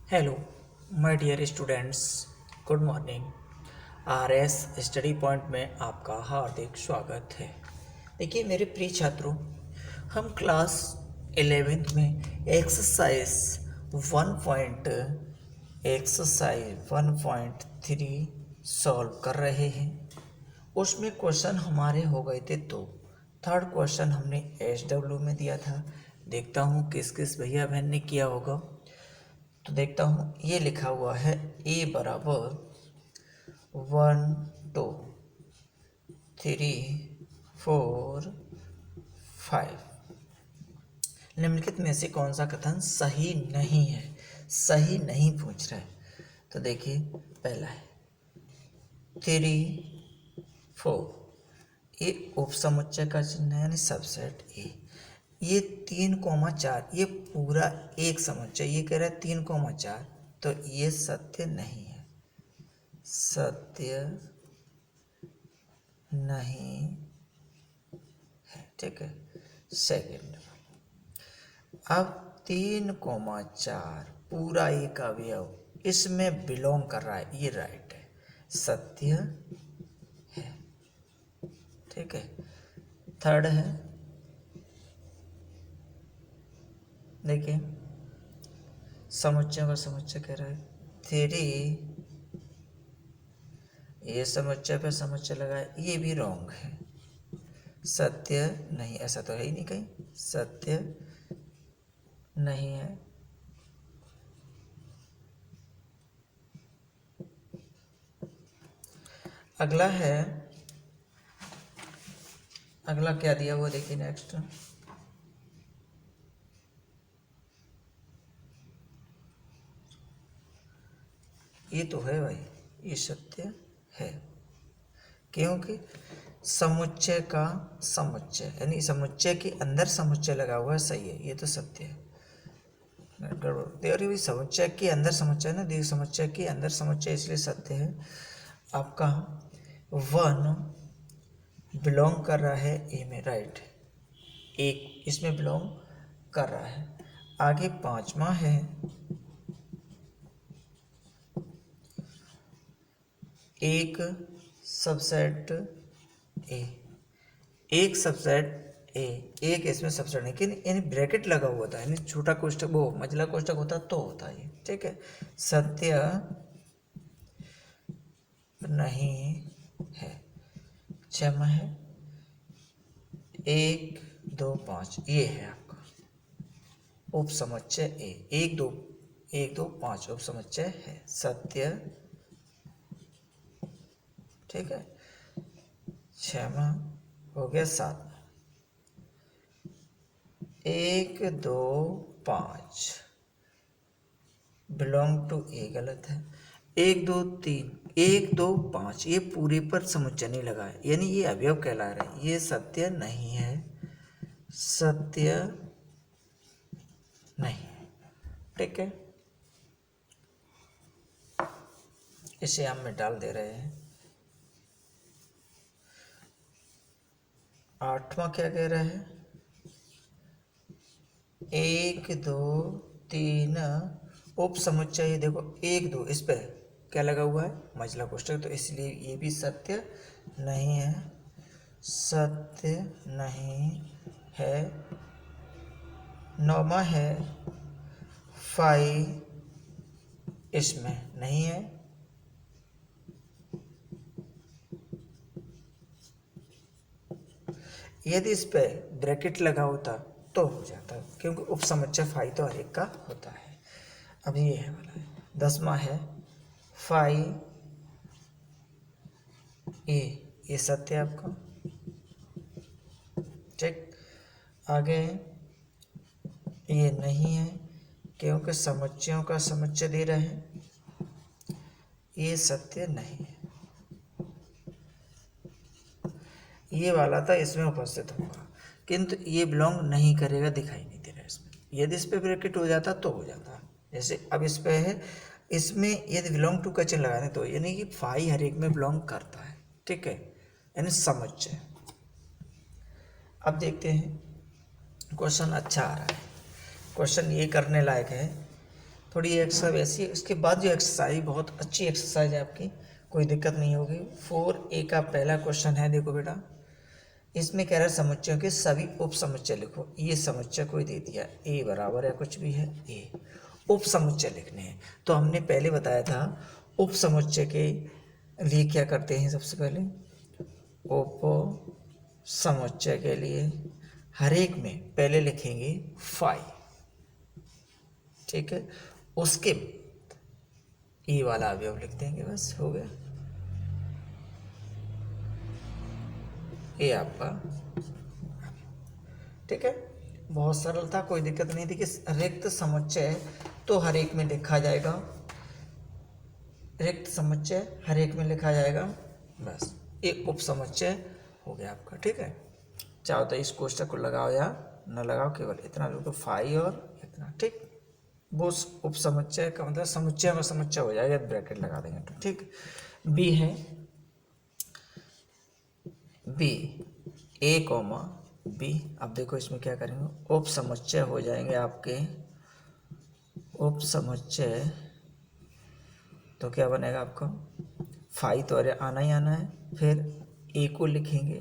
Hello my dear students, good morning. RS study point में आपका हार्दिक स्वागत है। देखिए मेरे प्रिय छात्रों, हम क्लास 11th में एक्सरसाइज 1.3 सॉल्व कर रहे हैं। उसमें क्वेश्चन हमारे हो गए थे दो। थर्ड क्वेश्चन हमने SW में दिया था। देखता हूँ किस किस भैया बहन ने किया होगा। तो देखता हूँ, ये लिखा हुआ है A बराबर 1 2 3 4 5। निम्नलिखित में से कौन सा कथन सही नहीं है? सही नहीं पूछ रहा है। तो देखिए पहला है 3 4, ये उपसमुच्चय का चिन्ह है यानी सबसेट ए। ये 3,4 ये पूरा एक समुच्चय, ये कह रहा है 3,4, तो ये सत्य नहीं है। सत्य नहीं है, ठीक है। सेकंड, अब 3,4 पूरा एक अवयव इसमें बिलोंग कर रहा है, ये राइट है, सत्य है, ठीक है। थर्ड है, देखिए समुच्चय का समुच्चय कह रहा है 3, ये समुच्चय पे समुच्चय लगाए, ये भी रॉन्ग है, सत्य नहीं, ऐसा तो है ही नहीं कहीं, सत्य नहीं है। अगला है, अगला क्या दिया वो देखिए नेक्स्ट, ये तो है भाई, ये सत्य है, क्योंकि समुच्चय का समुच्चय यानी समुच्चय के अंदर समुच्चय लगा हुआ है, सही है, ये तो सत्य है। गड़बड़ समुच्चय के अंदर समुच्चय ना, दीर्घ समुच्चय के अंदर समुच्चय, इसलिए सत्य है। आपका 1 बिलोंग कर रहा है ए में, राइट, एक इसमें बिलोंग कर रहा है। आगे 5वां है, एक सबसेट ए, एक सबसेट ए, एक इसमें सबसेट नहीं, यानी ब्रैकेट लगा हुआ था, यानी छोटा कोष्ठक वो मझला कोष्ठक होता तो होता है, ठीक है। सत्य नहीं है। 6वां है 1 2 5, ये है आपका उपसमुच्चय ए, 1 2 5 उपसमुच्चय है, सत्य, ठीक है। 6वां हो गया। 7वां 1 2 5 बिलोंग टू ए, गलत है। 1 2 3 1 2 5 ये पूरे पर समुच्चय नहीं लगा है, यानी ये अवयव कहला रहे हैं, ये सत्य नहीं है, सत्य नहीं, ठीक है। इसे हम में डाल दे रहे हैं। 8वां क्या कह रहा है, 1 2 3 उप समुच्चय, देखो 1 2 इस पर क्या लगा हुआ है, मझला कोष्ठक, तो इसलिए ये भी सत्य नहीं है, सत्य नहीं है। 9वां है 5, इसमें नहीं है, यदि इस पे ब्रैकेट लगा होता तो हो जाता, क्योंकि उपसमुच्चय 5 तो हर एक का होता है। अब ये है वाला है। 10वां है 5 ए, ये सत्य है आपका, ठीक। आगे ये नहीं है, क्योंकि समुच्चयों का समुच्चय दे रहे हैं, ये सत्य नहीं है। ये वाला था, इसमें उपस्थित होगा, किंतु ये बिलोंग नहीं करेगा, दिखाई नहीं दे रहा है इसमें। यदि इस पे ब्रैकेट हो जाता तो हो जाता, जैसे अब इस पे है, इसमें यदि बिलोंग टू का चिन्ह लगा दें तो, यानी कि फाई हर एक में बिलोंग करता है, ठीक है, यानी समुच्चय। अब देखते हैं, क्वेश्चन अच्छा आ रहा है, क्वेश्चन ये करने लायक है। थोड़ी एक्सरसाइज ऐसी है। उसके बाद जो एक्सरसाइज बहुत अच्छी एक्सरसाइज है आपकी, कोई दिक्कत नहीं होगी। 4A का पहला क्वेश्चन है, देखो बेटा, इसमें कह रहा है समुच्चयों के सभी उप समुच्चय लिखो। ये समुच्चय कोई दे दिया, ए बराबर है कुछ भी है ए, उप समुच्चय लिखने हैं। तो हमने पहले बताया था उप समुच्चय के लिए क्या करते हैं, सबसे पहले उप समुच्चय के लिए हर एक में पहले लिखेंगे फाई, ठीक है, उसके ए वाला अवयव लिख देंगे, बस हो गया। ये आपका, ठीक है, बहुत सरल था, कोई दिक्कत नहीं थी। कि रिक्त समुच्चय तो हर एक में लिखा जाएगा, रिक्त समुच्चय हर एक में लिखा जाएगा, बस एक उप समुच्चय हो गया आपका, ठीक है। चाहो तो इस कोष्टक को लगाओ या न लगाओ, केवल इतना लो तो फाई और इतना, ठीक। वो उप समुच्चय का मतलब समुच्चय में समुच्चय हो जाएगा, ब्रैकेट लगा देंगे तो, ठीक। बी है, बी ए कॉमा बी। अब देखो इसमें क्या करेंगे, उप समुच्चय हो जाएंगे आपके, उप समुच्चय तो क्या बनेगा आपका, फाई तो अरे आना ही आना है, फिर ए को लिखेंगे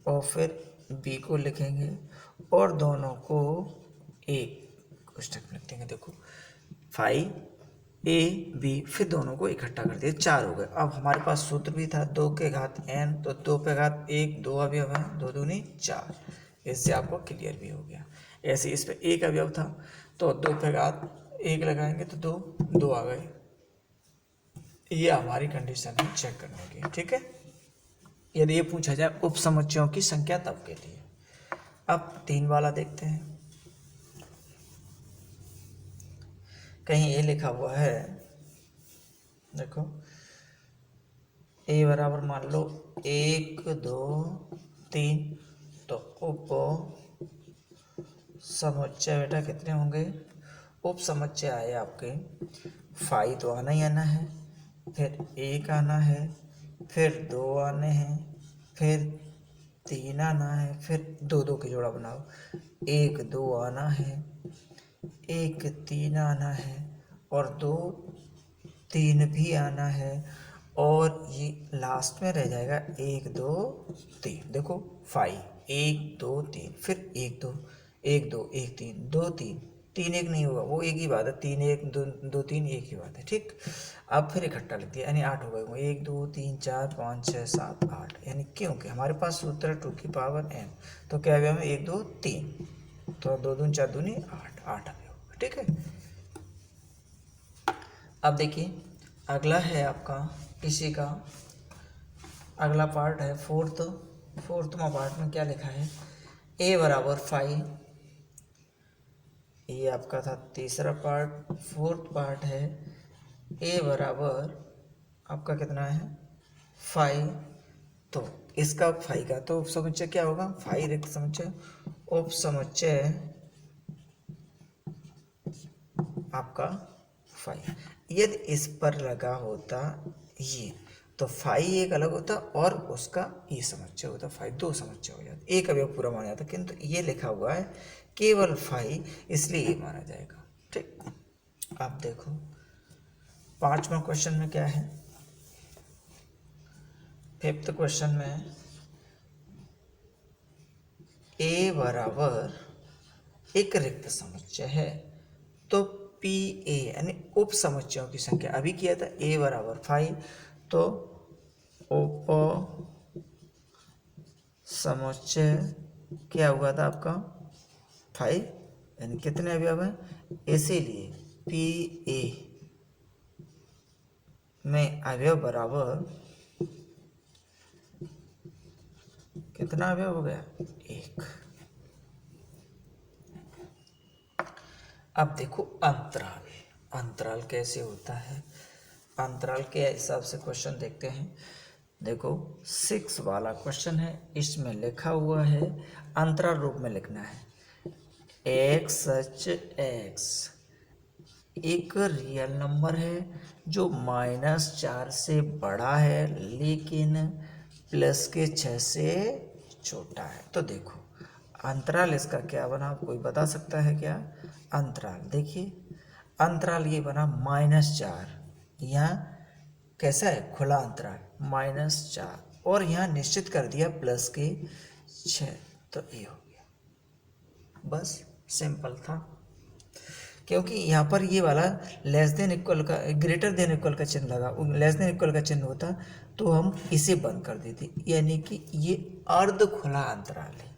और फिर बी को लिखेंगे और दोनों को एक कोष्ठक में लिख देंगे। देखो फाई ए बी, फिर दोनों को इकट्ठा कर दिया, 4 हो गए। अब हमारे पास सूत्र भी था 2 के घात n, तो 2 पे घात 1, 2 अवयव है, 2 दूनी 4, इससे आपको क्लियर भी हो गया। ऐसे इस पे 1 अवयव था तो 2 पे घात 1 लगाएंगे तो 2 आ गए। ये हमारी कंडीशन है चेक करने की, ठीक है। यदि ये पूछा जाए उप समुच्चयों की संख्या तब के लिए। अब 3 वाला देखते हैं, कहीं ए लिखा हुआ है, देखो ए बराबर मान लो 1 2 3, तो उप समुच्चय बेटा कितने होंगे, उप समुच्चय आए आपके, फाई तो आना ही आना है, फिर 1 आना है, फिर 2 आने हैं, फिर 3 आना है, फिर 2 2 की जोड़ा बनाओ, 1 2 आना है, 1 3 आना है और 2 3 भी आना है, और ये लास्ट में रह जाएगा 1 2 3। देखो फाई 1 2 3, फिर 1 2 1 2 1 3 2 3 3 1 नहीं होगा, वो एक ही बात है, 3 1 2 2 3 एक ही बात है, ठीक। अब फिर इकट्ठा लिख दिया, यानी 8 हो गए, 1 2 3 4 5 6 7 8, यानी क्योंकि हमारे पास सूत्र है 2 की पावर n, तो क्या हुआ हमें 1 2 3, तो 2 दूनी 4 दूनी 8, 8 आ गया, ठीक है। अब देखिए अगला है आपका इसी का अगला पार्ट है फोर्थवा पार्ट में क्या लिखा है, ए बराबर फाई, ये आपका था तीसरा पार्ट। फोर्थ पार्ट है ए बराबर आपका कितना है, फाई, तो इसका फाई का तो उप समुच्चय क्या होगा, फाई रिक्त समुच्चय, उप समुच्चय आपका फाई। यदि इस पर लगा होता ये, तो फाई एक अलग होता और उसका ये समुच्चय होता, फाई 2 समुच्चय हो जाता, एक अवयव पूरा माना जाता, किंतु ये लिखा हुआ है केवल फाई, इसलिए ये माना जाएगा, ठीक। अब देखो 5वां क्वेश्चन में क्या है, 5th क्वेश्चन में ए बराबर एक रिक्त समुच्चय है, तो पी ए यानी उप समुच्चयों की संख्या, अभी किया था ए बराबर फाई, तो उप समुच्चय क्या हुआ था आपका, फाई, यानी कितने अवयव हैं, इसीलिए पी ए में अवयव बराबर कितना अवयव हो गया, 1। अब देखो अंतराल, अंतराल कैसे होता है, अंतराल के हिसाब से क्वेश्चन देखते हैं। देखो 6 वाला क्वेश्चन है, इसमें लिखा हुआ है अंतराल रूप में लिखना है, एक्स सच एक्स एक रियल नंबर है जो -4 से बड़ा है लेकिन +6 से छोटा है। तो देखो अंतराल इसका क्या बना, कोई बता सकता है क्या? अंतराल देखिए, अंतराल ये बना -4, यहाँ कैसा है, खुला अंतराल -4, और यहाँ निश्चित कर दिया +6, तो ये हो गया। बस सिंपल था, क्योंकि यहाँ पर ये वाला लेस देन इक्वल का, ग्रेटर देन इक्वल का चिन्ह लगा, लेस देन इक्वल का चिन्ह होता तो हम इसे बंद कर देते, यानी कि ये अर्ध खुला अंतराल है,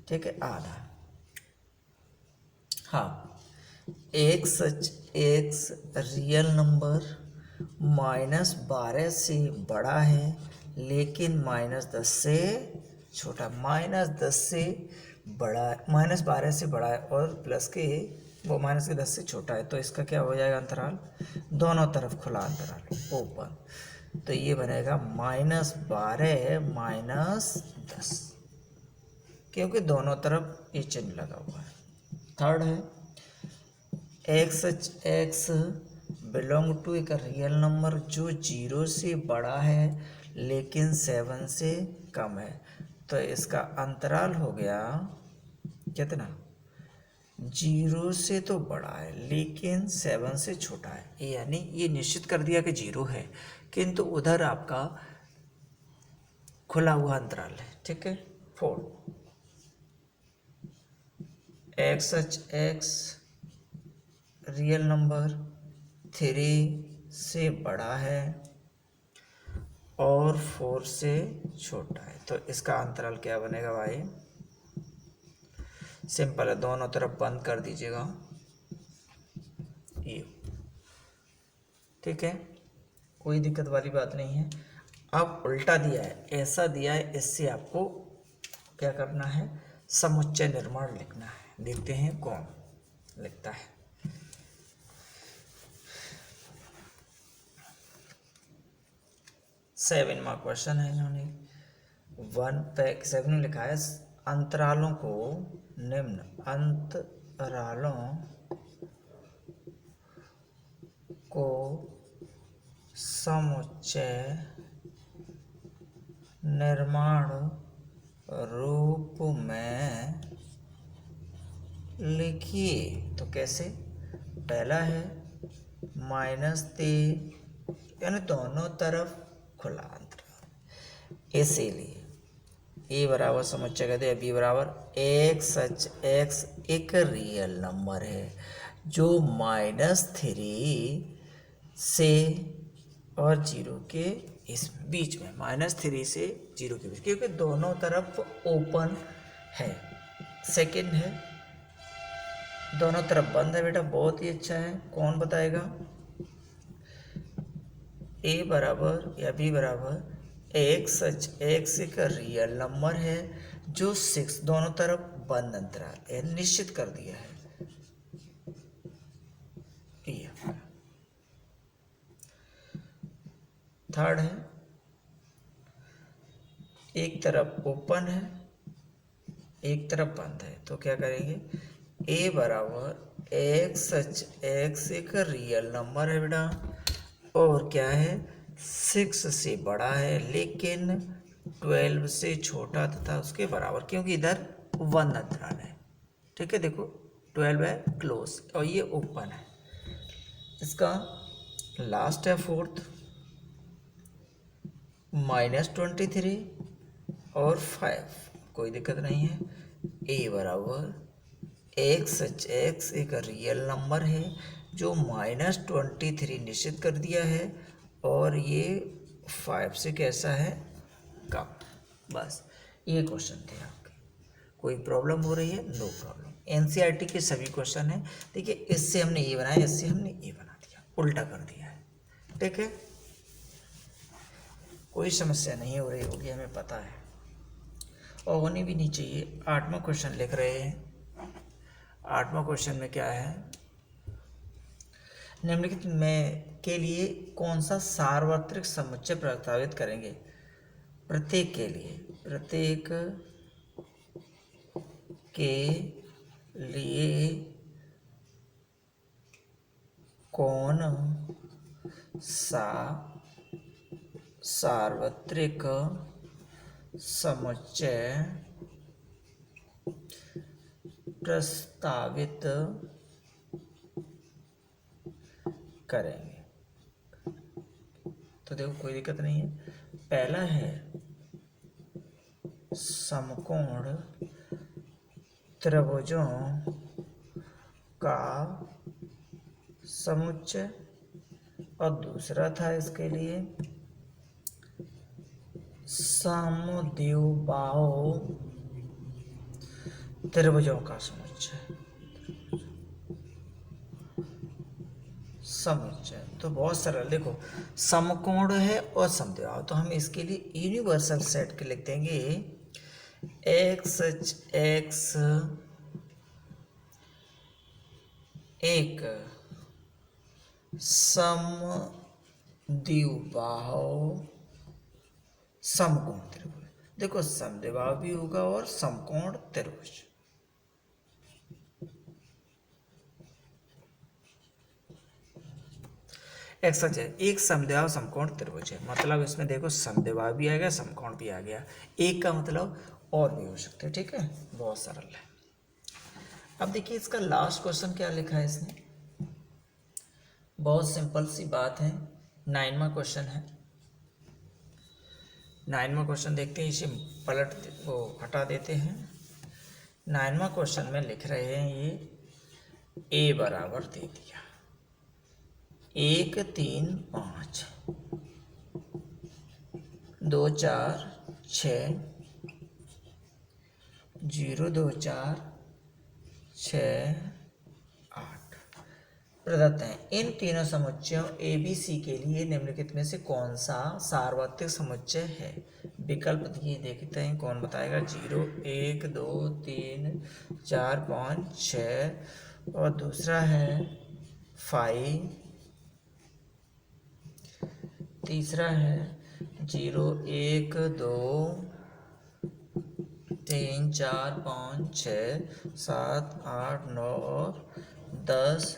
ठीक है, आधा। हाँ, एक्स रियल नंबर -12 से बड़ा है लेकिन -10 से छोटा, -10 से बड़ा, -12 से बड़ा है और प्लस के वो -10 से छोटा है, तो इसका क्या हो जाएगा अंतराल, दोनों तरफ खुला अंतराल ओपन, तो ये बनेगा -12 -10, क्योंकि दोनों तरफ ये चिन्ह लगा हुआ है। थर्ड है एक्स बिलोंग टू एक रियल नंबर जो 0 से बड़ा है लेकिन 7 से कम है, तो इसका अंतराल हो गया कितना, 0 से तो बड़ा है लेकिन 7 से छोटा है, यानी ये निश्चित कर दिया कि 0 है, किंतु उधर आपका खुला हुआ अंतराल है, ठीक है। 4 एक्स रियल नंबर 3 से बड़ा है और 4 से छोटा है, तो इसका अंतराल क्या बनेगा भाई, सिंपल है, दोनों तरफ बंद कर दीजिएगा ये, ठीक है, कोई दिक्कत वाली बात नहीं है। अब उल्टा दिया है, ऐसा दिया है, इससे आपको क्या करना है, समुच्चय निर्माण लिखना है, देखते हैं कौन लिखता है। सेवेंवा क्वेश्चन है, इन्होंने 7 में लिखा है, अंतरालों को निम्न अंतरालों को समुच्चय निर्माण रूप में लिखिए, तो कैसे, पहला है -3, यानी दोनों तरफ खुला अंतराल, इसीलिए ए बराबर समुच्चय कहते हैं, बी बराबर एक्स एक रियल नंबर है जो -3 से और 0 के इस बीच में, -3 से 0 के बीच, क्योंकि दोनों तरफ ओपन है। सेकंड है, दोनों तरफ बंद है, बेटा बहुत ही अच्छा है, कौन बताएगा, ए बराबर या बी बराबर एक्स एक रियल नंबर है जो 6, दोनों तरफ बंद अंतराल है, निश्चित कर दिया है ये। थर्ड है, एक तरफ ओपन है एक तरफ बंद है, तो क्या करेंगे, ए बराबर एक्स एक रियल नंबर है बेटा, और क्या है, 6 से बड़ा है लेकिन 12 से छोटा तथा उसके बराबर, क्योंकि इधर बंद अंतराल है, ठीक है, देखो 12 है क्लोज और ये ओपन है। इसका लास्ट है फोर्थ, -23 और 5, कोई दिक्कत नहीं है, ए बराबर एक्स एक रियल नंबर है जो -23 निश्चित कर दिया है और ये 5 से कैसा है, कम। बस ये क्वेश्चन थे आपके, कोई प्रॉब्लम हो रही है, नो प्रॉब्लम, एनसीईआरटी के सभी क्वेश्चन हैं, देखिए इससे हमने ये बनाया, इससे हमने ये बना दिया, उल्टा कर दिया है, ठीक है, कोई समस्या नहीं हो रही होगी, हमें पता है, और होनी भी नहीं चाहिए। 8वां क्वेश्चन लिख रहे हैं, 8वां क्वेश्चन में क्या है, निम्नलिखित में के लिए कौन सा सार्वत्रिक समुच्चय प्रस्तावित करेंगे, प्रत्येक के लिए, प्रत्येक के लिए कौन सा सार्वत्रिक समुच्चय प्रस्तावित करेंगे। तो देखो कोई दिक्कत नहीं है। पहला है समकोण त्रिभुजों का समुच्चय और दूसरा था इसके लिए समद्विबाहु त्रिभुजों का समुच्चय। समुच्चय तो बहुत सरल, देखो समकोण है और समद्विबाहु, तो हम इसके लिए यूनिवर्सल सेट के लिख देंगे एक्स एक्स एक समद्विबाहु समकोण त्रिभुज। देखो समद्विबाहु भी होगा और समकोण त्रिभुज। एक समद्विबाहु समकोण त्रिभुज है, मतलब इसमें देखो समद्विबाहु भी आ गया, समकोण भी आ गया। एक का मतलब और भी हो सकते हैं, ठीक है, बहुत सरल है। अब देखिए इसका लास्ट क्वेश्चन क्या लिखा है इसने, बहुत सिंपल सी बात है, 9वां क्वेश्चन है। 9वां क्वेश्चन देखते हैं, इसे पलट वो हटा देते हैं। 9वां क्वेश्चन में लिख रहे हैं ये ए बराबर दे दिया 1 3 5 2 4 6 0 2 4 6 8 प्रदत्त हैं। इन तीनों समुच्चयों ए बी सी के लिए निम्नलिखित में से कौन सा सार्वत्रिक समुच्चय है। विकल्प दिए, देखते हैं कौन बताएगा। 0 1 2 3 4 5 6 और दूसरा है 5, तीसरा है 0 1 2 3 4 5 6 7 8 9 और 10।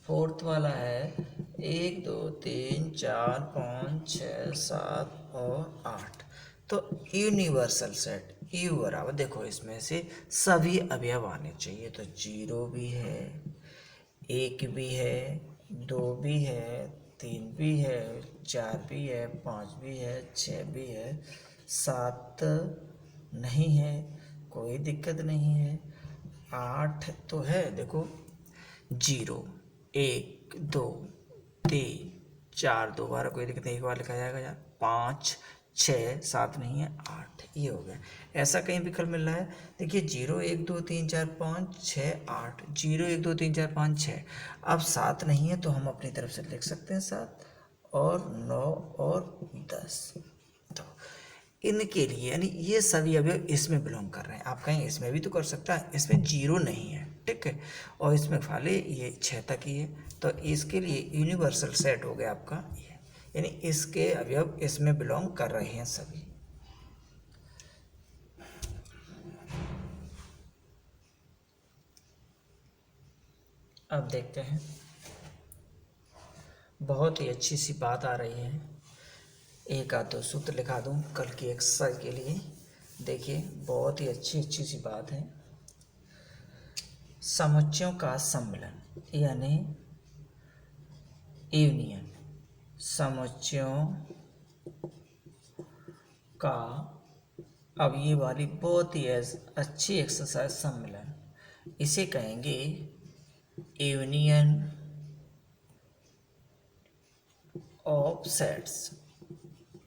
फोर्थ वाला है 1 2 3 4 5 6 7 और 8। तो यूनिवर्सल सेट यू बराबर, देखो इसमें से सभी अवयव आने चाहिए, तो 0 भी है, 1 भी है, 2 भी है, 3 भी है, 4 भी है, 5 भी है, 6 भी है, 7 नहीं है, कोई दिक्कत नहीं है, 8 तो है, देखो 0 1 2 3 4 दोबारा कोई दिक्कत नहीं, एक बार लिखा जाएगा यार, 5 6 7 नहीं है, 8 ये हो गया। ऐसा कहीं विकल्प मिल रहा है, देखिए 0 1 2 3 4 5 6 8, 0 1 2 3 4 5 6, अब 7 नहीं है तो हम अपनी तरफ से लिख सकते हैं 7 और 9 और 10। तो इनके लिए यानी ये सभी अवयव इसमें बिलोंग कर रहे हैं। आप कहें इसमें भी तो कर सकता है, इसमें 0 नहीं है, ठीक है, और इसमें खाली ये 6 तक ही है, तो इसके लिए यूनिवर्सल सेट हो गया आपका ये, यानी इसके अवयव इसमें बिलोंग कर रहे हैं सभी। अब देखते हैं, बहुत ही अच्छी सी बात आ रही है, एक आध दो सूत्र लिखा दूं कल की एक्सरसाइज के लिए। देखिए बहुत ही अच्छी सी बात है, समुच्चयों का सम्मिलन यानी यूनियन, समुच्चयों का, अब ये वाली बहुत ही अच्छी एक्सरसाइज सम्मिलन, इसे कहेंगे यूनियन ऑफ सेट्स,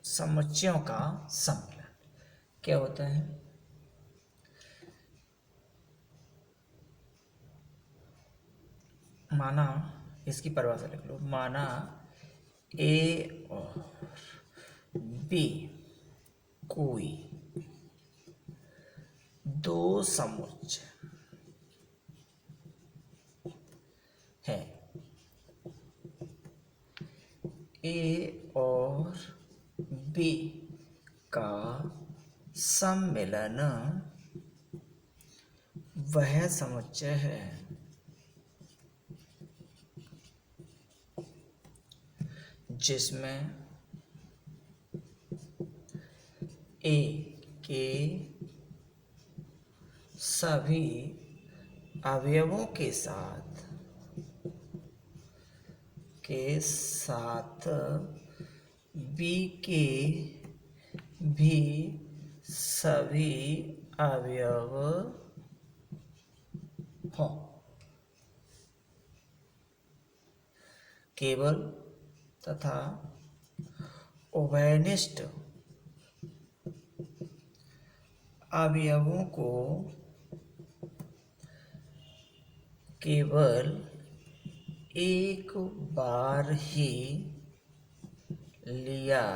समुच्चयों का सम्मिलन क्या होता है। माना, इसकी परिभाषा लिख लो, माना ए और बी कोई दो समुच्चय है, ए और बी का सम्मिलन वह समुच्चय है जिसमें ए के सभी अवयवों के साथ बी के भी सभी अवयव हों। केवल तथा उभयनिष्ठ अवयवों को केवल एक बार ही लिया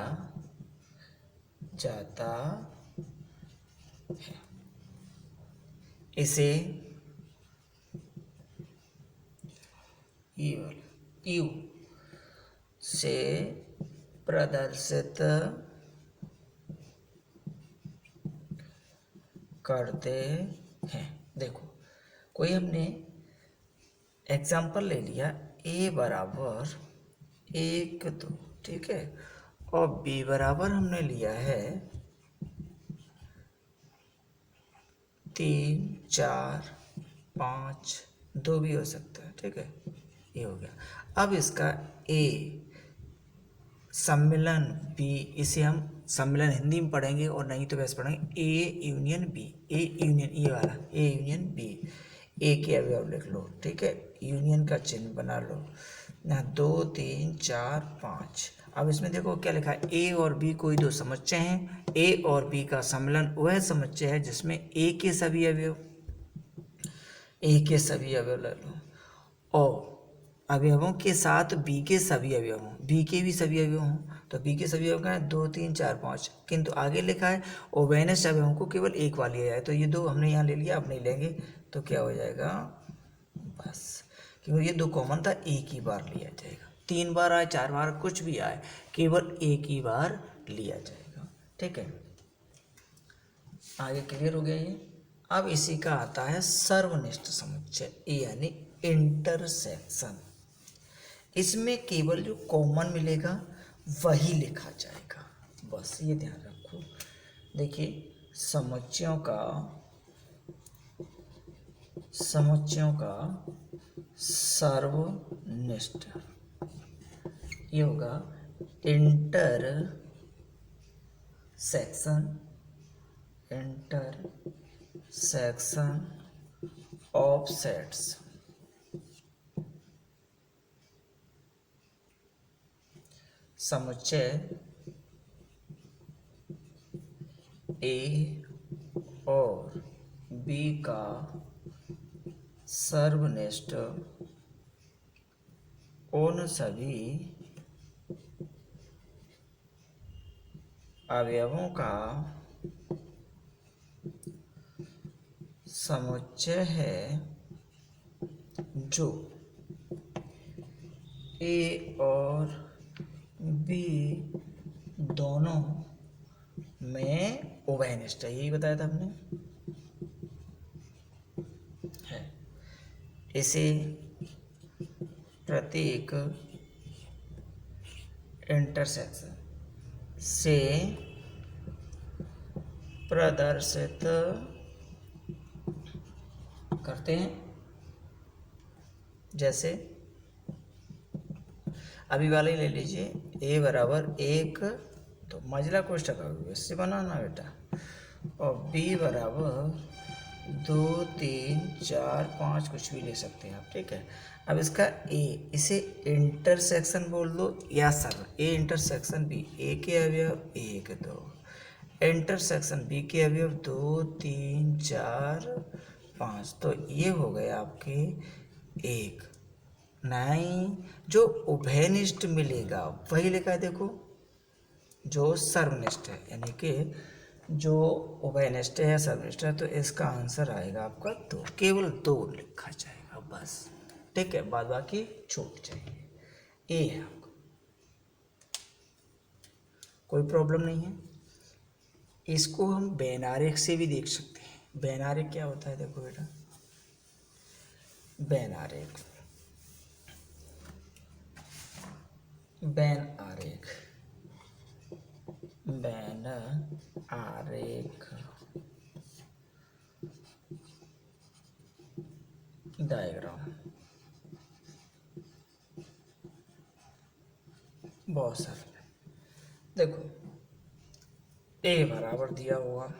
जाता है। इसे यू से प्रदर्शित करते हैं। देखो, कोई हमने एग्जाम्पल ले लिया, ए बराबर 1 2, ठीक है, और बी बराबर हमने लिया है 3 4 5, 2 भी हो सकता है, ठीक है, ये हो गया। अब इसका ए सम्मिलन बी, इसे हम सम्मिलन हिंदी में पढ़ेंगे और नहीं तो वैसे पढ़ेंगे A union B, A union, ये वाला ए यूनियन बी, ए के अवयव लिख लो, ठीक है, यूनियन का चिन्ह बना लो ना, 2 3 4 5। अब इसमें देखो क्या लिखा है, ए और बी कोई दो समुच्चय हैं। ए और बी का सम्मिलन वह समुच्चय है जिसमें ए के सभी अवयव ले लो और अवयवों के साथ बी के सभी अवयव हों, बी के भी सभी अवयव हों। तो बी के सभी अवयव का है 2 3 4 5, किंतु आगे लिखा है उभयनिष्ठ अवयवों को केवल एक बार लिया जाए। तो ये दो हमने यहाँ ले लिया, अब नहीं लेंगे तो क्या हो जाएगा, बस, क्योंकि ये दो कॉमन था, एक ही बार लिया जाएगा। 3 बार आए 4 बार कुछ भी आए, केवल एक ही बार लिया जाएगा, ठीक है। आगे क्लियर हो गया ये। अब इसी का आता है सर्वनिष्ठ समुच्चय, यानी इंटरसेक्शन। इसमें केवल जो कॉमन मिलेगा वही लिखा जाएगा, बस ये ध्यान रखो। देखिए, समुच्चयों का सर्वनिष्ठ ये होगा इंटरसेक्शन ऑफ सेट्स। समुच्चय ए और बी का सर्वनिष्ठ उन सभी अवयवों का समुच्चय है जो ए और बी दोनों में उभयनिष्ठ है, यही बताया था हमने है। इसे प्रत्येक इंटरसेक्शन से प्रदर्शित करते हैं। जैसे अभी वाले ही ले लीजिए, ए बराबर 1 तो मजला कोष्ठक इससे बनाना बेटा, और बी बराबर 2 3 4 5 कुछ भी ले सकते हैं आप, ठीक है। अब इसका ए, इसे इंटरसेक्शन बोल दो या सर्व, ए इंटरसेक्शन बी, ए के अवयव 1 2, इंटरसेक्शन बी के अवयव 2 3 4 5, तो ये हो गए आपके 1। नहीं, जो उभयनिष्ठ मिलेगा वही लिखा है, देखो, जो सर्वनिष्ठ है, यानी कि जो उभयनिष्ठ है सर्वनिष्ठ है, तो इसका आंसर आएगा आपका 2, केवल 2 लिखा जाएगा, बस, ठीक है, बाद बाकी छूट जाएंगे। ये है आपका, कोई प्रॉब्लम नहीं है। इसको हम बैनारेख से भी देख सकते हैं। बैनारेख क्या होता है, देखो बेटा, बैनारेख, बैन आरेख डायग्राम बहुत सरल है। देखो ए बराबर दिया होगा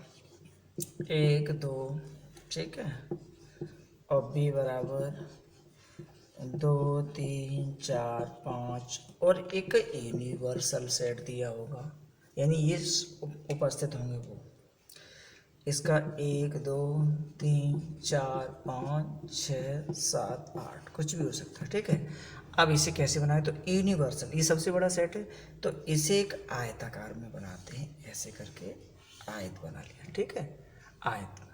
1 2, ठीक है, और बी बराबर 2 3 4 5 और एक यूनिवर्सल सेट दिया होगा, यानी ये उपस्थित होंगे वो। इसका 1 2 3 4 5 6 7 8 कुछ भी हो सकता है, ठीक है। अब इसे कैसे बनाए, तो यूनिवर्सल ये सबसे बड़ा सेट है, तो इसे एक आयताकार में बनाते हैं, ऐसे करके आयत बना लिया, ठीक है। आयत में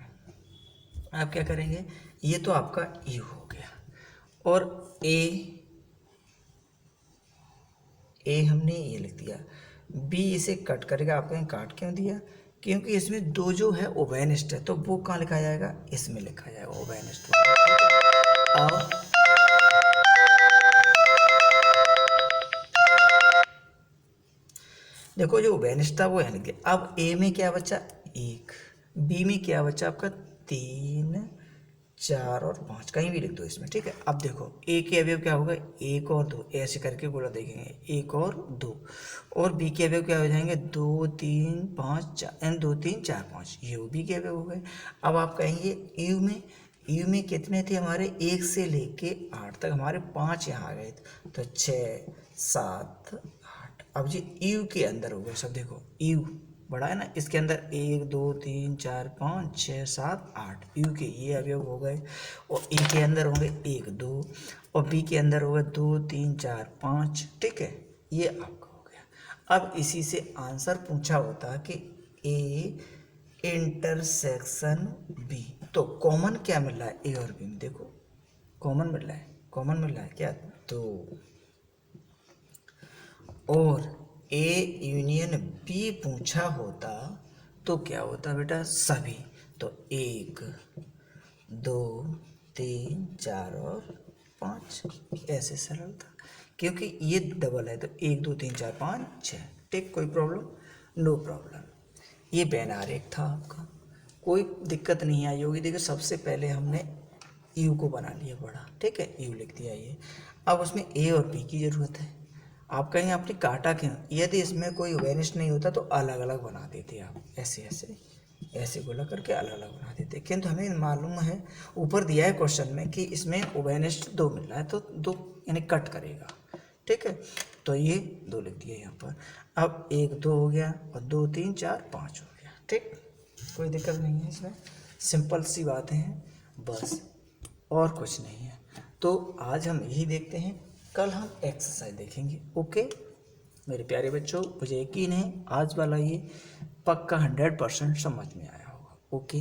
आप क्या करेंगे, ये तो आपका यू हो गया, और ए हमने ये लिख दिया, बी इसे कट करेगा। आपको यहाँ काट क्यों दिया, क्योंकि इसमें दो जो है ओवेनिस्ट है, तो वो कहाँ लिखा जाएगा, इसमें लिखा जाएगा ओवेनिस्ट। अब देखो जो ओवेनिस्ट था वो यहाँ लिख दिया। अब ए में क्या बचा, 1, बी में क्या बचा आपका 3 4 और 5, कहीं भी लिख दो इसमें, ठीक है। अब देखो ए के अवयव क्या होगा, 1 और 2, ऐसे करके गोला देखेंगे 1 और 2, और बी के अवयव क्या हो जाएंगे 2 3 5 4, 2 3 4 5, ये बी के अवयव हो गए। अब आप कहेंगे यू में कितने थे हमारे, 1 से लेके 8 तक हमारे 5 यहाँ आ गए, तो 6 7 8। अब जी यू के अंदर हो गए सब, देखो यू बड़ा है ना, इसके अंदर 1 2 3 4 5 6 7 8 यू के ये अवयव हो गए, और ए के अंदर होंगे 1 2, और बी के अंदर होगा 2 3 4 5, ठीक है, ये आपका हो गया। अब इसी से आंसर पूछा होता कि ए इंटरसेक्शन बी, तो कॉमन क्या मिल रहा है ए और बी में, देखो कॉमन मिल रहा है क्या, तो और ए यूनियन बी पूछा होता तो क्या होता बेटा, सभी, तो 1 2 3 4 और 5, ऐसे सरल था, क्योंकि ये डबल है, तो 1 2 3 4 5 6, ठीक, कोई प्रॉब्लम, नो प्रॉब्लम। ये बैन आरेख था आपका, कोई दिक्कत नहीं आई होगी। देखिए सबसे पहले हमने यू को बना लिया बड़ा, ठीक है, यू लिख दिया ये। अब उसमें ए और बी की ज़रूरत है। आप कहेंगे आपने काटा क्यों, यदि इसमें कोई वेनिश नहीं होता तो अलग अलग बना देते आप, ऐसे ऐसे ऐसे गोला करके अलग अलग बना देते, किंतु हमें मालूम है ऊपर दिया है क्वेश्चन में कि इसमें ओवेनिस्ट 2 मिल रहा है, तो 2 यानी कट करेगा, ठीक है, तो ये 2 लिख दिया यहाँ पर। अब 1 2 हो गया, और 2 3 4 5 हो गया, ठीक, कोई दिक्कत नहीं है इसमें, सिंपल सी बातें हैं बस, और कुछ नहीं है। तो आज हम यही देखते हैं, कल हम एक्सरसाइज देखेंगे। ओके मेरे प्यारे बच्चों, मुझे यकीन है आज वाला ये पक्का 100% समझ में आया होगा। ओके।